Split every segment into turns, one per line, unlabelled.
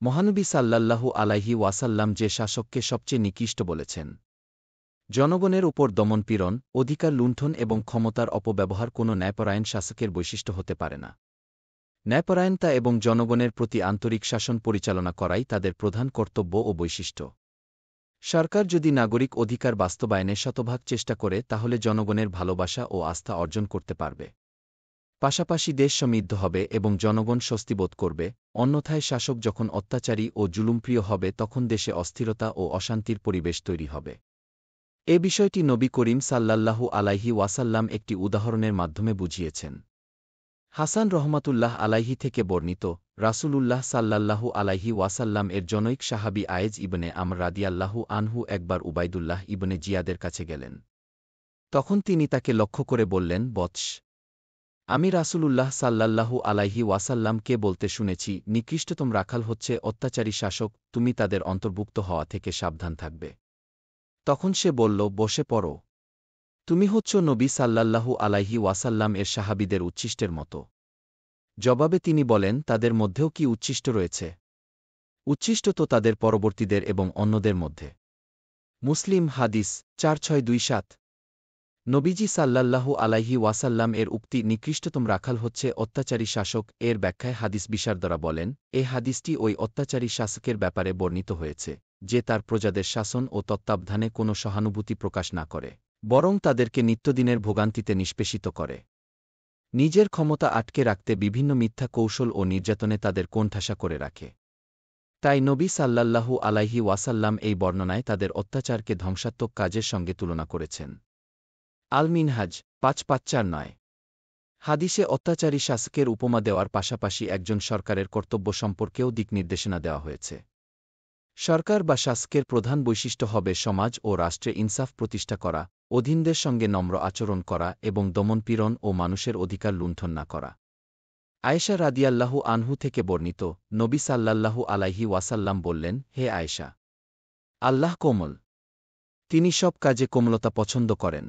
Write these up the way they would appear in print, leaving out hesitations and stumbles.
মহানবী সাল্লাল্লাহু আলাইহি ওয়াসাল্লাম যে শাসককে সবচেয়ে নিকৃষ্ট বলেছেন। জনগণের উপর দমনপীড়ন, অধিকার লুণ্ঠন এবং ক্ষমতার অপব্যবহার কোনো ন্যায়পরায়ণ শাসকের বৈশিষ্ট্য হতে পারে না। ন্যায়পরায়ণতা এবং জনগণের প্রতি আন্তরিক শাসন পরিচালনা করাই তাদের প্রধান কর্তব্য ও বৈশিষ্ট্য। সরকার যদি নাগরিক অধিকার বাস্তবায়নে শতভাগ চেষ্টা করে তাহলে জনগণের ভালোবাসা ও আস্থা অর্জন করতে পারবে। পাশাপাশি দেশ সমৃদ্ধ হবে এবং জনগণ স্বস্তিবোধ করবে। অন্যথায় শাসক যখন অত্যাচারী ও জুলুমপ্রিয় হবে তখন দেশে অস্থিরতা ও অশান্তির পরিবেশ তৈরি হবে। এ বিষয়টি নবী করিম সাল্লাল্লাহু আলাইহি ওয়াসাল্লাম একটি উদাহরণের মাধ্যমে বুঝিয়েছেন। হাসান রহমাতুল্লাহ আলাইহি থেকে বর্ণিত, রাসূলুল্লাহ সাল্লাল্লাহু আলাইহি ওয়াসাল্লাম এর জনৈক সাহাবী আয়েজ ইবনে আমর রাদিয়াল্লাহু আনহু একবার উবাইদুল্লাহ ইবনে জিয়াদের কাছে গেলেন। তখন তিনি তাকে লক্ষ্য করে বললেন, বৎস, আমি রাসূলুল্লাহ সাল্লাল্লাহু আলাইহি ওয়াসাল্লামকে বলতে শুনেছি, নিকৃষ্টতম রাখাল হচ্ছে অত্যাচারী শাসক, তুমি তাদের অন্তর্ভুক্ত হওয়া থেকে সাবধান থাকবে। তখন সে বলল, বসে পড়ো। তুমি হচ্ছ নবী সাল্লাল্লাহু আলাইহি ওয়াসাল্লাম এর সাহাবীদের উচ্ছিষ্টের মতো। জবাবে তিনি বলেন, তাদের মধ্যেও কি উচ্ছিষ্ট রয়েছে? উচ্ছিষ্ট তো তাদের পরবর্তীদের এবং অন্যদের মধ্যে। মুসলিম হাদিস 4627। নবীজি সাল্লাল্লাহু আলাইহি ওয়াসাল্লাম এর উক্তি নিকৃষ্টতম রাখাল হচ্ছে অত্যাচারী শাসক এর ব্যাখ্যায় হাদিস বিশারদরা বলেন, এ হাদিসটি ওই অত্যাচারী শাসকের ব্যাপারে বর্ণিত হয়েছে, যে তার প্রজাদের শাসন ও তত্ত্বাবধানে কোনো সহানুভূতি প্রকাশ না করে, বরং তাদেরকে নিত্যদিনের ভোগান্তিতে নিষ্পেষিত করে। নিজের ক্ষমতা আটকে রাখতে বিভিন্ন মিথ্যা কৌশল ও নির্যাতনে তাদের কোণঠাসা করে রাখে। তাই নবী সাল্লাল্লাহু আলাইহি ওয়াসাল্লাম এই বর্ণনায় তাদের অত্যাচারকে ধ্বংসাত্মক কাজের সঙ্গে তুলনা করেছেন। আল মিনহাজ ৫৫৪৯। হাদিসে অত্যাচারী শাসকের উপমা দেওয়ার পাশাপাশি একজন সরকারের কর্তব্য সম্পর্কেও দিকনির্দেশনা দেওয়া হয়েছে। সরকার বা শাসকের প্রধান বৈশিষ্ট্য হবে সমাজ ও রাষ্ট্রে ইনসাফ প্রতিষ্ঠা করা, অধীনদের সঙ্গে নম্র আচরণ করা এবং দমনপীড়ন ও মানুষের অধিকার লুণ্ঠন না করা। আয়েশা রাদিয়াল্লাহু আনহু থেকে বর্ণিত, নবী সাল্লাল্লাহু আলাইহি ওয়াসাল্লাম বললেন, হে আয়েশা, আল্লাহ কোমল। তিনি সব কাজে কোমলতা পছন্দ করেন।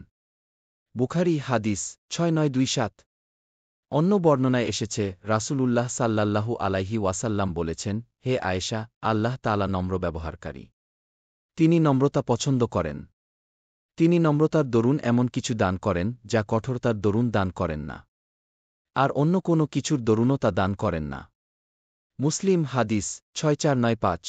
বুখারী হাদিস ৬৯২৭। অন্য বর্ণনায় এসেছে, রাসূলুল্লাহ সাল্লাল্লাহু আলাইহি ওয়াসাল্লাম বলেছেন, হে আয়েশা, আল্লাহ তাআলা নম্র ব্যবহারকারী। তিনি নম্রতা পছন্দ করেন। তিনি নম্রতার দরুন এমন কিছু দান করেন যা কঠোরতার দরুন দান করেন না। আর অন্য কোনো কিছুর দরুনও তা দান করেন না। মুসলিম হাদিস ৬৪৯৫।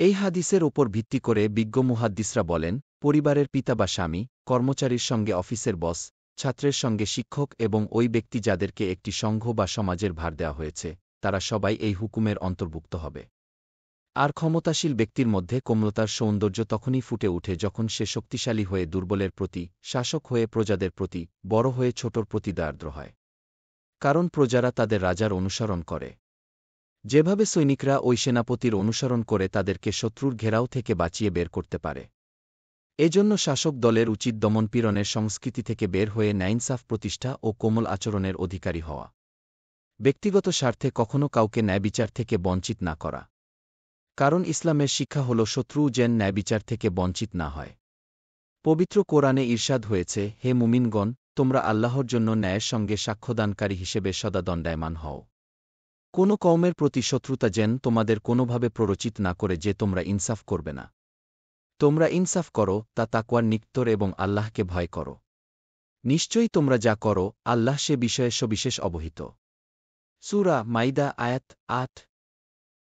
এই হাদিসের ওপর ভিত্তি করে বিজ্ঞ মুহাদ্দিসরা বলেন, পরিবারের পিতা বা স্বামী, কর্মচারীর সঙ্গে অফিসের বস, ছাত্রের সঙ্গে শিক্ষক এবং ওই ব্যক্তি যাদেরকে একটি সংঘ বা সমাজের ভার দেওয়া হয়েছে, তারা সবাই এই হুকুমের অন্তর্ভুক্ত হবে। আর ক্ষমতাশীল ব্যক্তির মধ্যে কোমলতার সৌন্দর্য তখনই ফুটে ওঠে যখন সে শক্তিশালী হয়ে দুর্বলের প্রতি, শাসক হয়ে প্রজাদের প্রতি, বড় হয়ে ছোটর প্রতি দয়ার্দ্র হয়। কারণ প্রজারা তাদের রাজার অনুসরণ করে। যেভাবে সৈনিকরা ওই সেনাপতির অনুসরণ করে তাদেরকে শত্রুর ঘেরাও থেকে বাঁচিয়ে বের করতে পারে। এজন্য শাসক দলের উচিত দমনপীড়নের সংস্কৃতি থেকে বের হয়ে ন্যায়ইনসাফ প্রতিষ্ঠা ও কোমল আচরণের অধিকারী হওয়া। ব্যক্তিগত স্বার্থে কখনও কাউকে ন্যায়বিচার থেকে বঞ্চিত না করা। কারণ ইসলামের শিক্ষা হল শত্রুও যেন ন্যায়বিচার থেকে বঞ্চিত না হয়। পবিত্র কোরআনে ইরশাদ হয়েছে, হে মুমিনগণ, তোমরা আল্লাহর জন্য ন্যায়ের সঙ্গে সাক্ষ্যদানকারী হিসেবে সদা দণ্ডায়মান হও। কোনো কওমের প্রতি শত্রুতা যেন তোমাদের কোনোভাবে প্ররোচিত না করে যে তোমরা ইনসাফ করবে না। তোমরা ইনসাফ করো, তা তাকওয়ার নিকটতর এবং আল্লাহকে ভয় করো। নিশ্চয়ই তোমরা যা করো, আল্লাহ সে বিষয়ে সবিশেষ অবহিত। সূরা মাইদা আয়াত ৮।